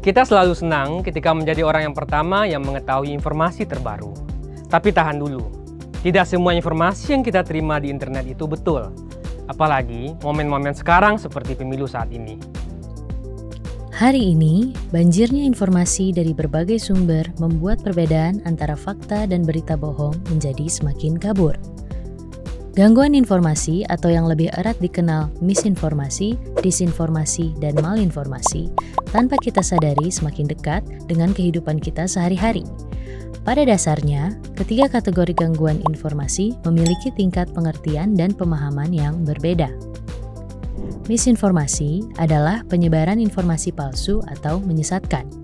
Kita selalu senang ketika menjadi orang yang pertama yang mengetahui informasi terbaru. Tapi tahan dulu, tidak semua informasi yang kita terima di internet itu betul. Apalagi momen-momen sekarang seperti pemilu saat ini. Hari ini, banjirnya informasi dari berbagai sumber membuat perbedaan antara fakta dan berita bohong menjadi semakin kabur. Gangguan informasi atau yang lebih erat dikenal misinformasi, disinformasi, dan malinformasi tanpa kita sadari semakin dekat dengan kehidupan kita sehari-hari. Pada dasarnya, ketiga kategori gangguan informasi memiliki tingkat pengertian dan pemahaman yang berbeda. Misinformasi adalah penyebaran informasi palsu atau menyesatkan.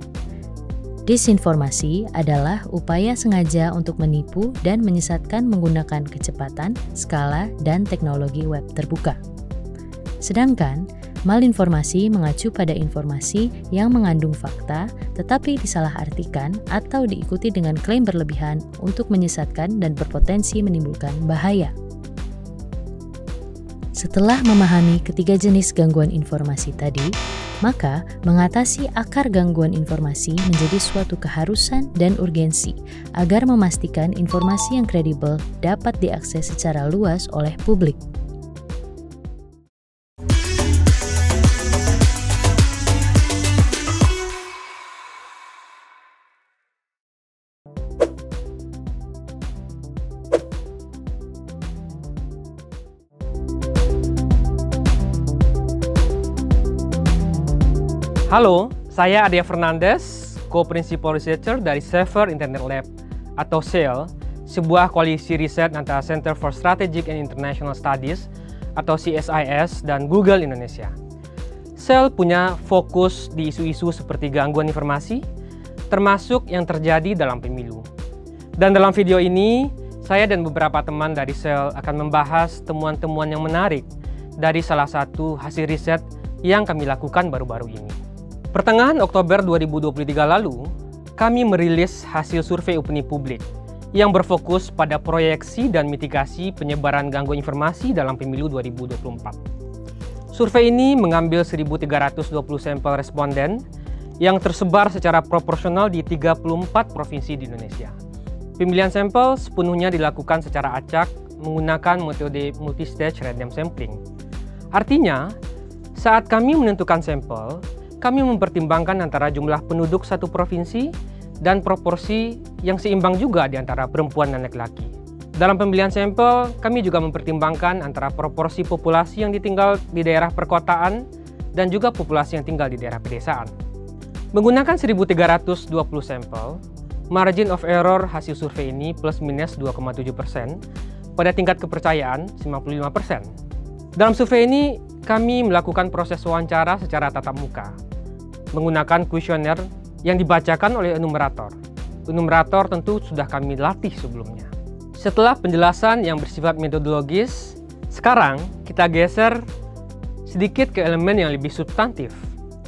Disinformasi adalah upaya sengaja untuk menipu dan menyesatkan menggunakan kecepatan, skala, dan teknologi web terbuka. Sedangkan, malinformasi mengacu pada informasi yang mengandung fakta tetapi disalahartikan atau diikuti dengan klaim berlebihan untuk menyesatkan dan berpotensi menimbulkan bahaya. Setelah memahami ketiga jenis gangguan informasi tadi, maka mengatasi akar gangguan informasi menjadi suatu keharusan dan urgensi agar memastikan informasi yang kredibel dapat diakses secara luas oleh publik. Halo, saya Adia Fernandes, Co-Principal Researcher dari Safer Internet Lab atau SAIL, sebuah koalisi riset antara Center for Strategic and International Studies atau CSIS dan Google Indonesia. SAIL punya fokus di isu-isu seperti gangguan informasi, termasuk yang terjadi dalam pemilu. Dan dalam video ini, saya dan beberapa teman dari SAIL akan membahas temuan-temuan yang menarik dari salah satu hasil riset yang kami lakukan baru-baru ini. Pertengahan Oktober 2023 lalu, kami merilis hasil survei opini publik yang berfokus pada proyeksi dan mitigasi penyebaran gangguan informasi dalam pemilu 2024. Survei ini mengambil 1.320 sampel responden yang tersebar secara proporsional di 34 provinsi di Indonesia. Pemilihan sampel sepenuhnya dilakukan secara acak menggunakan metode multistage random sampling. Artinya, saat kami menentukan sampel, kami mempertimbangkan antara jumlah penduduk satu provinsi dan proporsi yang seimbang juga di antara perempuan dan laki-laki. Dalam pemilihan sampel, kami juga mempertimbangkan antara proporsi populasi yang tinggal di daerah perkotaan dan juga populasi yang tinggal di daerah pedesaan. Menggunakan 1.320 sampel, margin of error hasil survei ini plus minus 2,7% pada tingkat kepercayaan 55%. Dalam survei ini, kami melakukan proses wawancara secara tatap muka, menggunakan kuesioner yang dibacakan oleh enumerator. Enumerator tentu sudah kami latih sebelumnya. Setelah penjelasan yang bersifat metodologis, sekarang kita geser sedikit ke elemen yang lebih substantif.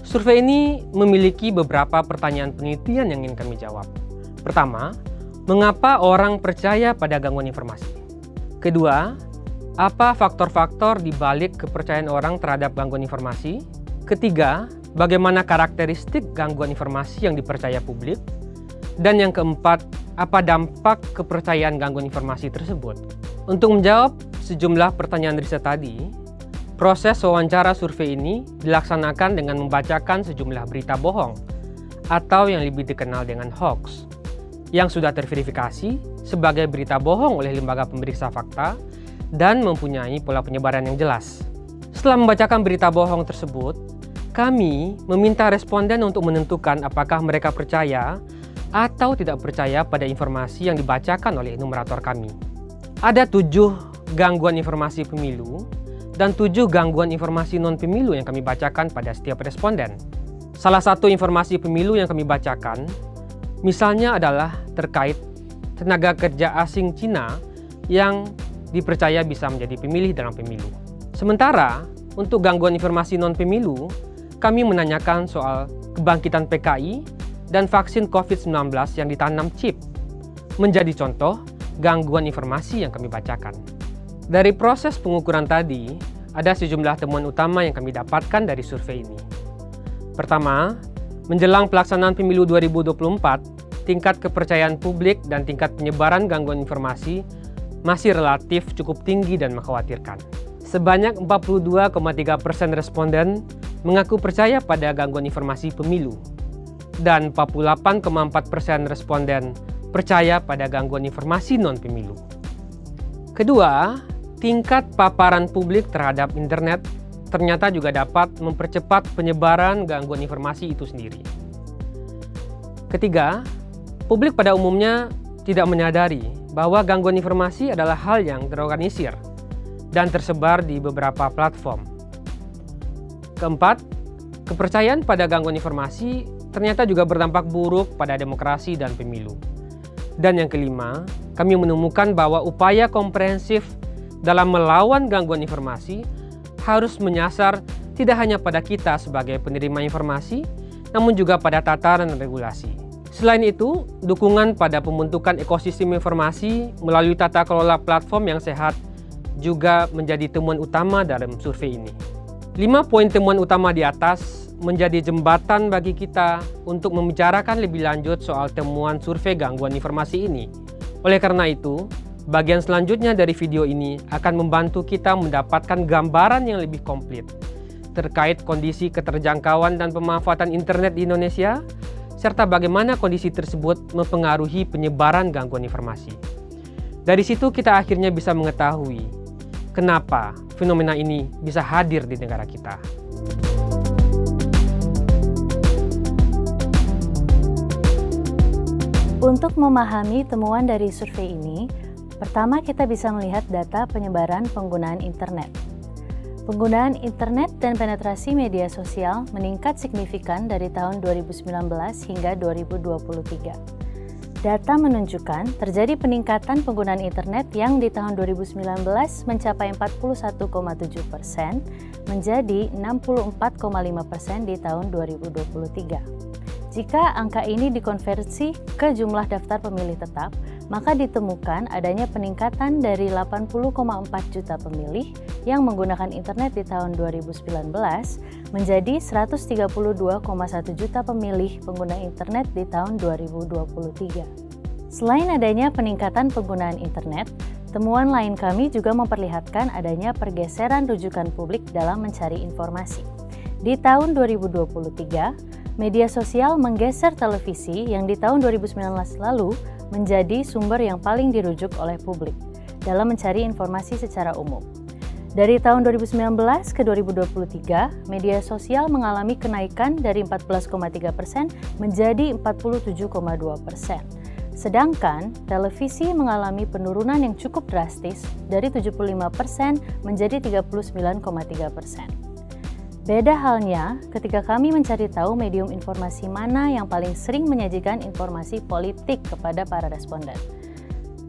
Survei ini memiliki beberapa pertanyaan penelitian yang ingin kami jawab. Pertama, mengapa orang percaya pada gangguan informasi? Kedua, apa faktor-faktor di balik kepercayaan orang terhadap gangguan informasi? Ketiga, bagaimana karakteristik gangguan informasi yang dipercaya publik? Dan yang keempat, apa dampak kepercayaan gangguan informasi tersebut? Untuk menjawab sejumlah pertanyaan riset tadi, proses wawancara survei ini dilaksanakan dengan membacakan sejumlah berita bohong atau yang lebih dikenal dengan hoax yang sudah terverifikasi sebagai berita bohong oleh lembaga pemeriksa fakta dan mempunyai pola penyebaran yang jelas. Setelah membacakan berita bohong tersebut, kami meminta responden untuk menentukan apakah mereka percaya atau tidak percaya pada informasi yang dibacakan oleh enumerator kami. Ada 7 gangguan informasi pemilu dan 7 gangguan informasi non-pemilu yang kami bacakan pada setiap responden. Salah satu informasi pemilu yang kami bacakan, misalnya adalah terkait tenaga kerja asing Cina yang dipercaya bisa menjadi pemilih dalam pemilu. Sementara, untuk gangguan informasi non-pemilu, kami menanyakan soal kebangkitan PKI dan vaksin COVID-19 yang ditanam chip. Menjadi contoh, gangguan informasi yang kami bacakan. Dari proses pengukuran tadi, ada sejumlah temuan utama yang kami dapatkan dari survei ini. Pertama, Menjelang pelaksanaan pemilu 2024, tingkat kepercayaan publik dan tingkat penyebaran gangguan informasi masih relatif cukup tinggi dan mengkhawatirkan. Sebanyak 42,3% responden mengaku percaya pada gangguan informasi pemilu, dan 48,4% responden percaya pada gangguan informasi non-pemilu. Kedua, tingkat paparan publik terhadap internet ternyata juga dapat mempercepat penyebaran gangguan informasi itu sendiri. Ketiga, publik pada umumnya tidak menyadari bahwa gangguan informasi adalah hal yang terorganisir dan tersebar di beberapa platform. Keempat, kepercayaan pada gangguan informasi ternyata juga berdampak buruk pada demokrasi dan pemilu. Dan yang kelima, kami menemukan bahwa upaya komprehensif dalam melawan gangguan informasi harus menyasar tidak hanya pada kita sebagai penerima informasi, namun juga pada tataran regulasi. Selain itu, dukungan pada pembentukan ekosistem informasi melalui tata kelola platform yang sehat juga menjadi temuan utama dalam survei ini. 5 poin temuan utama di atas menjadi jembatan bagi kita untuk membicarakan lebih lanjut soal temuan survei gangguan informasi ini. Oleh karena itu, bagian selanjutnya dari video ini akan membantu kita mendapatkan gambaran yang lebih komplit terkait kondisi keterjangkauan dan pemanfaatan internet di Indonesia, serta bagaimana kondisi tersebut mempengaruhi penyebaran gangguan informasi. Dari situ kita akhirnya bisa mengetahui kenapa fenomena ini bisa hadir di negara kita. Untuk memahami temuan dari survei ini, pertama kita bisa melihat data penyebaran penggunaan internet. Penggunaan internet dan penetrasi media sosial meningkat signifikan dari tahun 2019 hingga 2023. Data menunjukkan terjadi peningkatan penggunaan internet yang di tahun 2019 mencapai 41,7% menjadi 64,5% di tahun 2023. Jika angka ini dikonversi ke jumlah daftar pemilih tetap, maka ditemukan adanya peningkatan dari 80,4 juta pemilih yang menggunakan internet di tahun 2019 menjadi 132,1 juta pemilih pengguna internet di tahun 2023. Selain adanya peningkatan penggunaan internet, temuan lain kami juga memperlihatkan adanya pergeseran rujukan publik dalam mencari informasi. Di tahun 2023, media sosial menggeser televisi yang di tahun 2019 lalu menjadi sumber yang paling dirujuk oleh publik dalam mencari informasi secara umum. Dari tahun 2019 ke 2023, media sosial mengalami kenaikan dari 14,3% menjadi 47,2%. Sedangkan televisi mengalami penurunan yang cukup drastis dari 75% menjadi 39,3%. Beda halnya ketika kami mencari tahu medium informasi mana yang paling sering menyajikan informasi politik kepada para responden.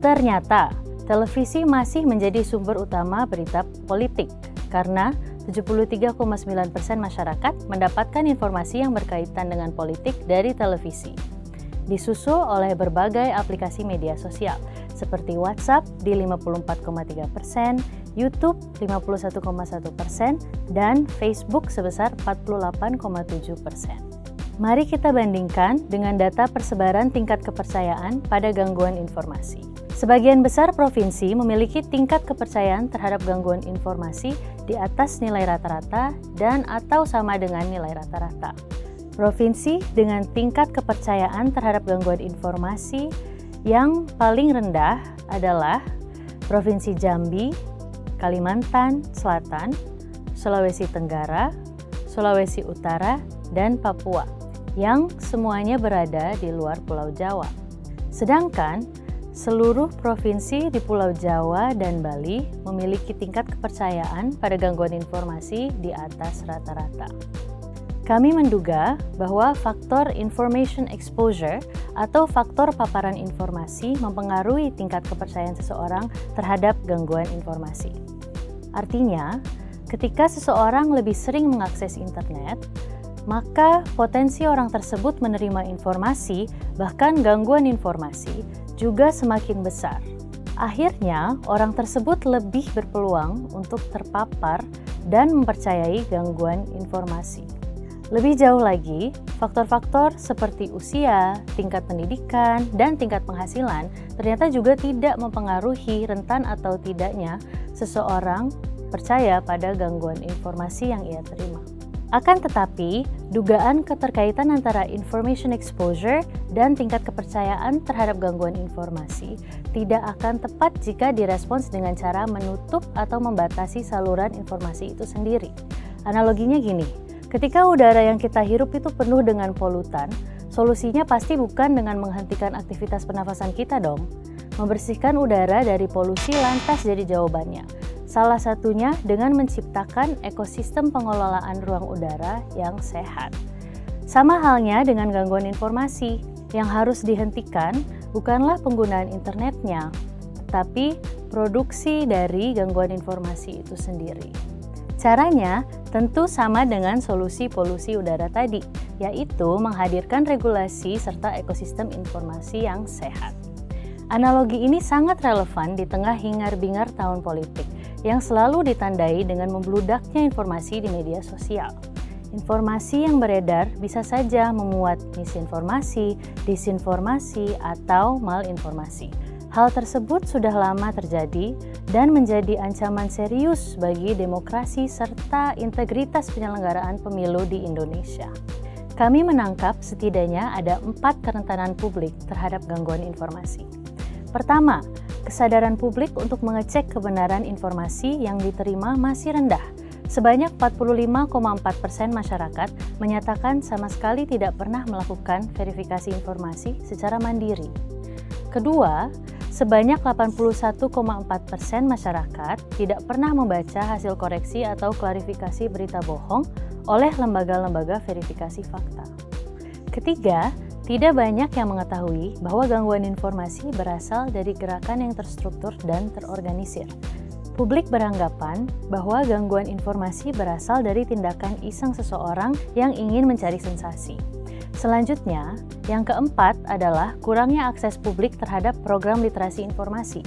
Ternyata, televisi masih menjadi sumber utama berita politik karena 73,9% masyarakat mendapatkan informasi yang berkaitan dengan politik dari televisi. Disusul oleh berbagai aplikasi media sosial seperti WhatsApp di 54,3%, YouTube 51,1%, dan Facebook sebesar 48,7%. Mari kita bandingkan dengan data persebaran tingkat kepercayaan pada gangguan informasi. Sebagian besar provinsi memiliki tingkat kepercayaan terhadap gangguan informasi di atas nilai rata-rata dan atau sama dengan nilai rata-rata. Provinsi dengan tingkat kepercayaan terhadap gangguan informasi yang paling rendah adalah Provinsi Jambi, Kalimantan Selatan, Sulawesi Tenggara, Sulawesi Utara, dan Papua, yang semuanya berada di luar Pulau Jawa. Sedangkan seluruh provinsi di Pulau Jawa dan Bali memiliki tingkat kepercayaan pada gangguan informasi di atas rata-rata. Kami menduga bahwa faktor information exposure atau faktor paparan informasi mempengaruhi tingkat kepercayaan seseorang terhadap gangguan informasi. Artinya, ketika seseorang lebih sering mengakses internet, maka potensi orang tersebut menerima informasi, bahkan gangguan informasi, juga semakin besar. Akhirnya, orang tersebut lebih berpeluang untuk terpapar dan mempercayai gangguan informasi. Lebih jauh lagi, faktor-faktor seperti usia, tingkat pendidikan, dan tingkat penghasilan ternyata juga tidak mempengaruhi rentan atau tidaknya seseorang percaya pada gangguan informasi yang ia terima. Akan tetapi, dugaan keterkaitan antara information exposure dan tingkat kepercayaan terhadap gangguan informasi tidak akan tepat jika direspons dengan cara menutup atau membatasi saluran informasi itu sendiri. Analoginya gini, ketika udara yang kita hirup itu penuh dengan polutan, solusinya pasti bukan dengan menghentikan aktivitas pernafasan kita dong. Membersihkan udara dari polusi lantas jadi jawabannya. Salah satunya dengan menciptakan ekosistem pengelolaan ruang udara yang sehat. Sama halnya dengan gangguan informasi, yang harus dihentikan bukanlah penggunaan internetnya, tetapi produksi dari gangguan informasi itu sendiri. Caranya tentu sama dengan solusi polusi udara tadi, yaitu menghadirkan regulasi serta ekosistem informasi yang sehat. Analogi ini sangat relevan di tengah hingar-bingar tahun politik yang selalu ditandai dengan membludaknya informasi di media sosial. Informasi yang beredar bisa saja memuat misinformasi, disinformasi, atau malinformasi. Hal tersebut sudah lama terjadi dan menjadi ancaman serius bagi demokrasi serta integritas penyelenggaraan pemilu di Indonesia. Kami menangkap setidaknya ada 4 kerentanan publik terhadap gangguan informasi. Pertama, kesadaran publik untuk mengecek kebenaran informasi yang diterima masih rendah. Sebanyak 45,4% masyarakat menyatakan sama sekali tidak pernah melakukan verifikasi informasi secara mandiri. Kedua, sebanyak 81,4% masyarakat tidak pernah membaca hasil koreksi atau klarifikasi berita bohong oleh lembaga-lembaga verifikasi fakta. Ketiga, tidak banyak yang mengetahui bahwa gangguan informasi berasal dari gerakan yang terstruktur dan terorganisir. Publik beranggapan bahwa gangguan informasi berasal dari tindakan iseng seseorang yang ingin mencari sensasi. Selanjutnya, yang keempat adalah kurangnya akses publik terhadap program literasi informasi.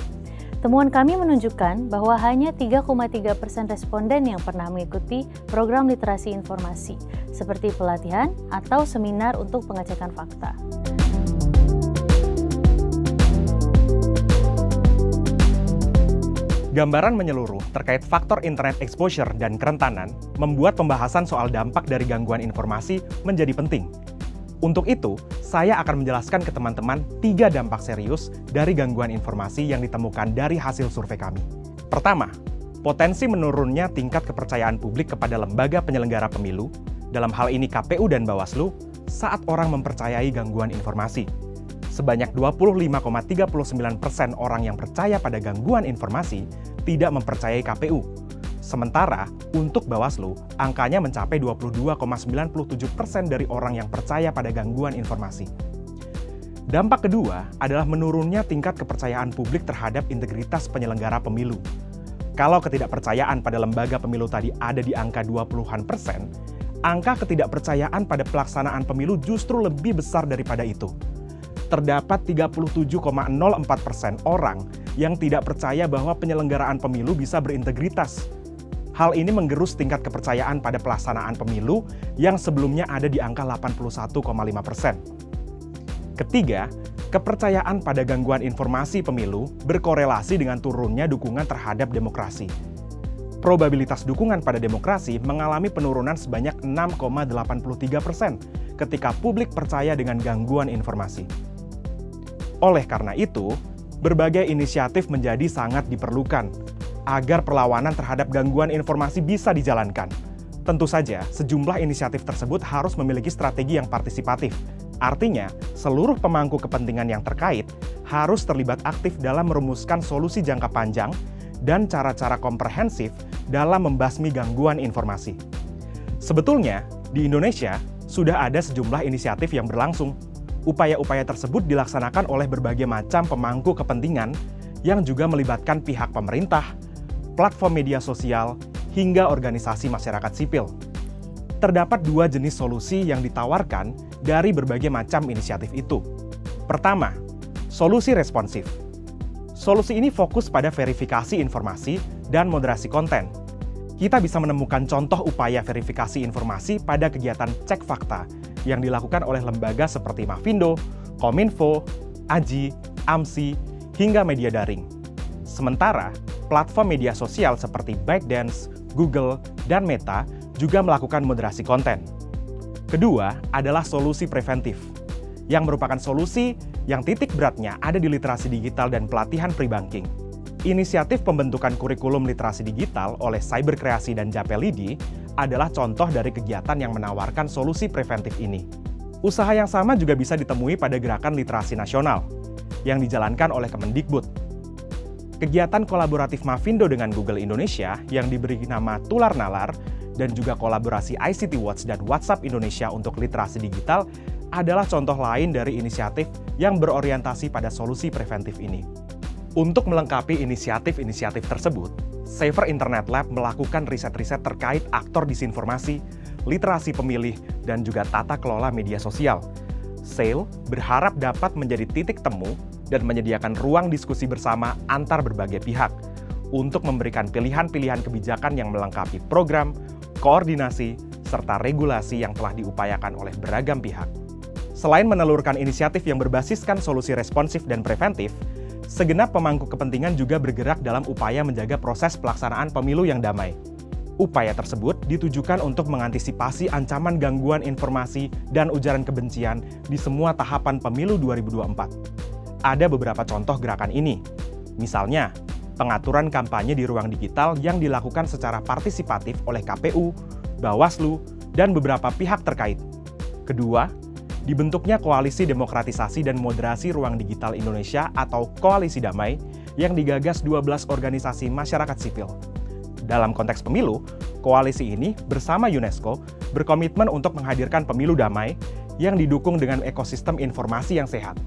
Temuan kami menunjukkan bahwa hanya 3,3% responden yang pernah mengikuti program literasi informasi, seperti pelatihan atau seminar untuk pengecekan fakta. Gambaran menyeluruh terkait faktor internet exposure dan kerentanan membuat pembahasan soal dampak dari gangguan informasi menjadi penting. Untuk itu, saya akan menjelaskan ke teman-teman 3 dampak serius dari gangguan informasi yang ditemukan dari hasil survei kami. Pertama, potensi menurunnya tingkat kepercayaan publik kepada lembaga penyelenggara pemilu, dalam hal ini KPU dan Bawaslu, saat orang mempercayai gangguan informasi. Sebanyak 25,39% orang yang percaya pada gangguan informasi tidak mempercayai KPU. Sementara, untuk Bawaslu, angkanya mencapai 22,97% dari orang yang percaya pada gangguan informasi. Dampak kedua adalah menurunnya tingkat kepercayaan publik terhadap integritas penyelenggara pemilu. Kalau ketidakpercayaan pada lembaga pemilu tadi ada di angka 20-an%, angka ketidakpercayaan pada pelaksanaan pemilu justru lebih besar daripada itu. Terdapat 37,04% orang yang tidak percaya bahwa penyelenggaraan pemilu bisa berintegritas. Hal ini menggerus tingkat kepercayaan pada pelaksanaan pemilu yang sebelumnya ada di angka 81,5%. Ketiga, kepercayaan pada gangguan informasi pemilu berkorelasi dengan turunnya dukungan terhadap demokrasi. Probabilitas dukungan pada demokrasi mengalami penurunan sebanyak 6,83% ketika publik percaya dengan gangguan informasi. Oleh karena itu, berbagai inisiatif menjadi sangat diperlukan agar perlawanan terhadap gangguan informasi bisa dijalankan. Tentu saja, sejumlah inisiatif tersebut harus memiliki strategi yang partisipatif. Artinya, seluruh pemangku kepentingan yang terkait harus terlibat aktif dalam merumuskan solusi jangka panjang dan cara-cara komprehensif dalam membasmi gangguan informasi. Sebetulnya, di Indonesia sudah ada sejumlah inisiatif yang berlangsung. Upaya-upaya tersebut dilaksanakan oleh berbagai macam pemangku kepentingan yang juga melibatkan pihak pemerintah, platform media sosial, hingga organisasi masyarakat sipil. Terdapat 2 jenis solusi yang ditawarkan dari berbagai macam inisiatif itu. Pertama, solusi responsif. Solusi ini fokus pada verifikasi informasi dan moderasi konten. Kita bisa menemukan contoh upaya verifikasi informasi pada kegiatan cek fakta yang dilakukan oleh lembaga seperti Mafindo, Kominfo, AJI, AMSI, hingga media daring. Sementara, platform media sosial seperti ByteDance, Google, dan Meta juga melakukan moderasi konten. Kedua adalah solusi preventif, yang merupakan solusi yang titik beratnya ada di literasi digital dan pelatihan pre-banking. Inisiatif pembentukan kurikulum literasi digital oleh Cyberkreasi dan Japelidi adalah contoh dari kegiatan yang menawarkan solusi preventif ini. Usaha yang sama juga bisa ditemui pada Gerakan Literasi Nasional yang dijalankan oleh Kemendikbud. Kegiatan kolaboratif Mafindo dengan Google Indonesia yang diberi nama Tular Nalar dan juga kolaborasi ICT Watch dan WhatsApp Indonesia untuk literasi digital adalah contoh lain dari inisiatif yang berorientasi pada solusi preventif ini. Untuk melengkapi inisiatif-inisiatif tersebut, Safer Internet Lab melakukan riset-riset terkait aktor disinformasi, literasi pemilih, dan juga tata kelola media sosial. SAIL berharap dapat menjadi titik temu dan menyediakan ruang diskusi bersama antar berbagai pihak untuk memberikan pilihan-pilihan kebijakan yang melengkapi program, koordinasi, serta regulasi yang telah diupayakan oleh beragam pihak. Selain menelurkan inisiatif yang berbasiskan solusi responsif dan preventif, segenap pemangku kepentingan juga bergerak dalam upaya menjaga proses pelaksanaan pemilu yang damai. Upaya tersebut ditujukan untuk mengantisipasi ancaman gangguan informasi dan ujaran kebencian di semua tahapan pemilu 2024. Ada beberapa contoh gerakan ini. Misalnya, pengaturan kampanye di ruang digital yang dilakukan secara partisipatif oleh KPU, Bawaslu, dan beberapa pihak terkait. Kedua, dibentuknya Koalisi Demokratisasi dan Moderasi Ruang Digital Indonesia atau Koalisi Damai yang digagas 12 organisasi masyarakat sipil. Dalam konteks pemilu, koalisi ini bersama UNESCO berkomitmen untuk menghadirkan pemilu damai yang didukung dengan ekosistem informasi yang sehat.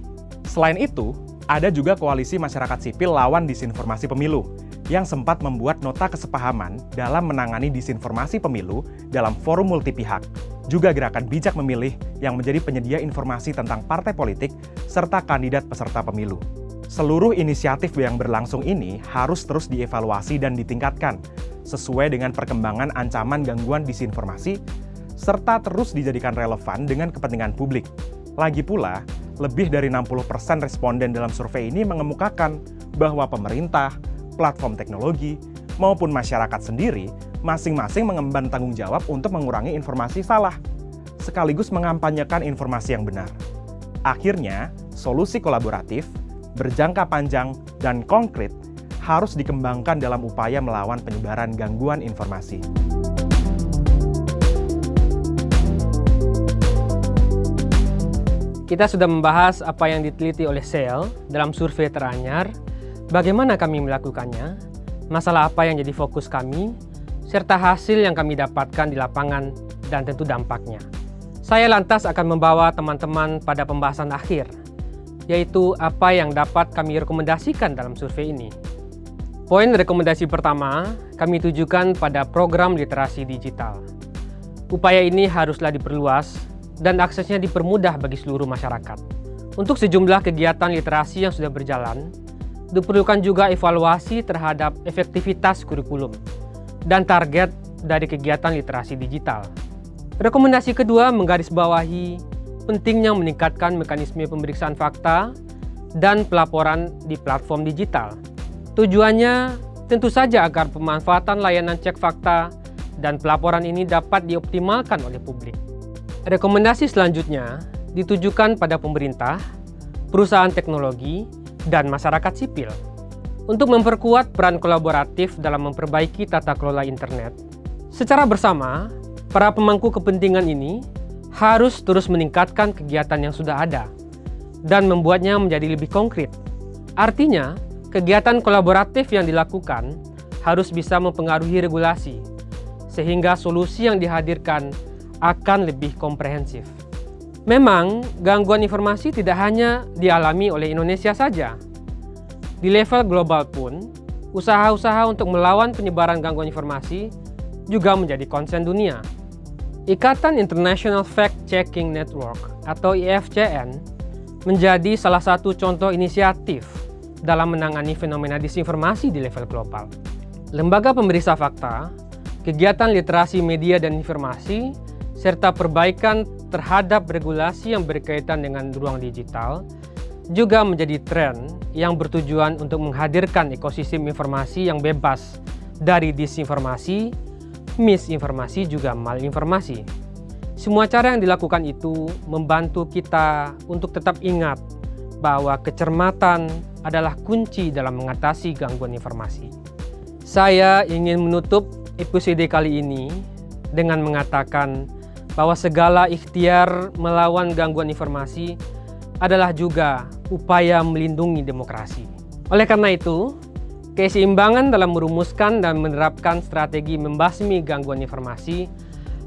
Selain itu, ada juga Koalisi Masyarakat Sipil Lawan Disinformasi Pemilu yang sempat membuat nota kesepahaman dalam menangani disinformasi pemilu dalam forum multipihak. Juga Gerakan Bijak Memilih yang menjadi penyedia informasi tentang partai politik serta kandidat peserta pemilu. Seluruh inisiatif yang berlangsung ini harus terus dievaluasi dan ditingkatkan sesuai dengan perkembangan ancaman gangguan disinformasi serta terus dijadikan relevan dengan kepentingan publik. Lagi pula, lebih dari 60% responden dalam survei ini mengemukakan bahwa pemerintah, platform teknologi, maupun masyarakat sendiri masing-masing mengemban tanggung jawab untuk mengurangi informasi salah, sekaligus mengampanyekan informasi yang benar. Akhirnya, solusi kolaboratif, berjangka panjang, dan konkret harus dikembangkan dalam upaya melawan penyebaran gangguan informasi. Kita sudah membahas apa yang diteliti oleh SAIL dalam survei teranyar, bagaimana kami melakukannya, masalah apa yang jadi fokus kami, serta hasil yang kami dapatkan di lapangan dan tentu dampaknya. Saya lantas akan membawa teman-teman pada pembahasan akhir, yaitu apa yang dapat kami rekomendasikan dalam survei ini. Poin rekomendasi pertama, kami tujukan pada program literasi digital. Upaya ini haruslah diperluas dan aksesnya dipermudah bagi seluruh masyarakat. Untuk sejumlah kegiatan literasi yang sudah berjalan, diperlukan juga evaluasi terhadap efektivitas kurikulum dan target dari kegiatan literasi digital. Rekomendasi kedua menggarisbawahi pentingnya meningkatkan mekanisme pemeriksaan fakta dan pelaporan di platform digital. Tujuannya tentu saja agar pemanfaatan layanan cek fakta dan pelaporan ini dapat dioptimalkan oleh publik. Rekomendasi selanjutnya ditujukan pada pemerintah, perusahaan teknologi, dan masyarakat sipil untuk memperkuat peran kolaboratif dalam memperbaiki tata kelola internet. Secara bersama, para pemangku kepentingan ini harus terus meningkatkan kegiatan yang sudah ada dan membuatnya menjadi lebih konkret. Artinya, kegiatan kolaboratif yang dilakukan harus bisa mempengaruhi regulasi, sehingga solusi yang dihadirkan akan lebih komprehensif. Memang, gangguan informasi tidak hanya dialami oleh Indonesia saja. Di level global pun, usaha-usaha untuk melawan penyebaran gangguan informasi juga menjadi konsen dunia. Ikatan International Fact-Checking Network atau IFCN menjadi salah satu contoh inisiatif dalam menangani fenomena disinformasi di level global. Lembaga pemeriksa fakta, kegiatan literasi media dan informasi, serta perbaikan terhadap regulasi yang berkaitan dengan ruang digital juga menjadi tren yang bertujuan untuk menghadirkan ekosistem informasi yang bebas dari disinformasi, misinformasi, juga malinformasi. Semua cara yang dilakukan itu membantu kita untuk tetap ingat bahwa kecermatan adalah kunci dalam mengatasi gangguan informasi. Saya ingin menutup episode kali ini dengan mengatakan bahwa segala ikhtiar melawan gangguan informasi adalah juga upaya melindungi demokrasi. Oleh karena itu, keseimbangan dalam merumuskan dan menerapkan strategi membasmi gangguan informasi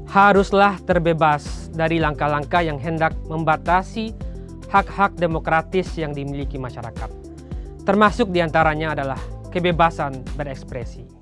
haruslah terbebas dari langkah-langkah yang hendak membatasi hak-hak demokratis yang dimiliki masyarakat. Termasuk diantaranya adalah kebebasan berekspresi.